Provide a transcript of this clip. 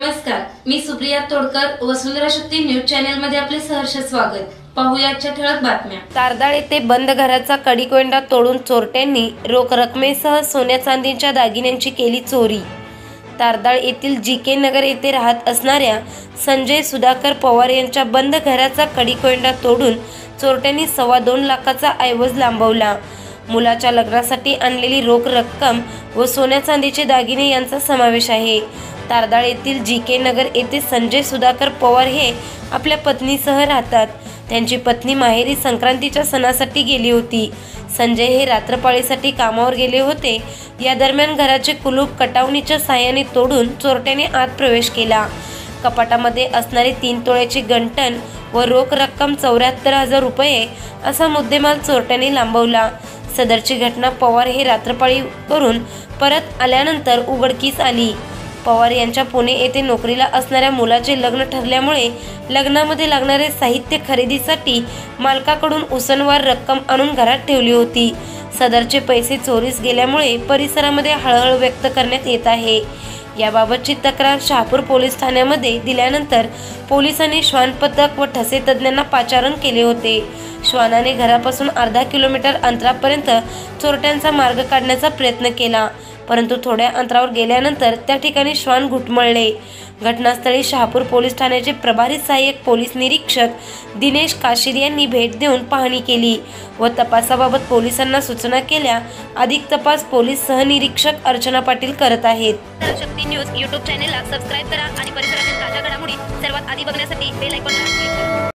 नमस्कार, मी सुप्रिया तोडकर, वसुंधरा शक्ती news channel मध्ये आपले सहर्ष स्वागत। पाहूया आजच्या ठळक बातम्या। तारदाळ येथे बंद घराचा कडीकोंडा तोडून चोरट्यांनी रोख रकमेसह सोन्या चांदीच्या दागिन्यांची केली चोरी। तारदाळ येथील जीके नगर येथे राहत असणाऱ्या संजय सुधाकर पवार यांच्या बंद घराचा कडीकोंडा तोडून चोरट्यांनी 2.25 लाखाचा ऐवज लांबवला। मुलाच्या लग्नासाठी आणलेली रोख रक्कम व सोन्या चांदीचे दागिने यांचा समावेश आहे। तारदाळ येथील जीके नगर येथे संजय सुधाकर पवार हे आपल्या पत्नीसह राहतात। त्यांची पत्नी माहेरी संक्रांतीच्या सणासाठी गेली होती। संजय हे रात्रपाळीसाठी कामावर गेले होते। या दरम्यान घराचे कुलूप कटावणीच्या साहाय्याने तोडून चोरट्याने आत प्रवेश केला। कपाटामध्ये असणारी 3 तोळ्याची गंठण व रोख रक्कम 74,000 रुपये असा मुद्देमाल चोरट्याने लांबवला। सदरची घटना पवार हे रात्रपाळी करून परत आल्यानंतर उघडकीस आली। पवार यांच्या पुणे येथे नोकरीला असणाऱ्या मुलाचे लग्न ठरल्यामुळे लग्नामध्ये लागणारे साहित्य खरेदीसाठी मालकाकडून उसनवार रक्कम आणून घरात ठेवली होती। सदरचे पैसे चोरीस गेल्यामुळे परिसरामध्ये हळहळ व्यक्त करण्यात येत आहे। याबाबतची तक्रार शहापूर पोलीस ठाण्यामध्ये दिल्यानंतर पोलिसांनी श्वान पथक व ठसे तज्ञांना पाचारण केले होते। श्वानाने घरापासून अर्धा किलोमीटर अंतरापर्यंत चोरट्यांचा मार्ग काढण्याचा प्रयत्न केला, परंतु थोड्या अंतरावर गेल्यानंतर त्या ठिकाणी श्वान घुटमळले। घटनास्थळी शहापूर पोलीस ठाण्याचे प्रभारी सहाय्यक पोलीस निरीक्षक दिनेश काशीर यांनी भेट देऊन पाहणी केली व तपासाबाबत पोलिसांना सूचना केल्या। अधिक तपास पोलीस सहनिरीक्षक अर्चना पाटील करत आहेत। शक्ती न्यूज YouTube चॅनेलला सबस्क्राइब करा आणि परिसरातील ताज्या घडामोडी सर्वात आधी बघण्यासाठी बेल आयकॉनला क्लिक करा।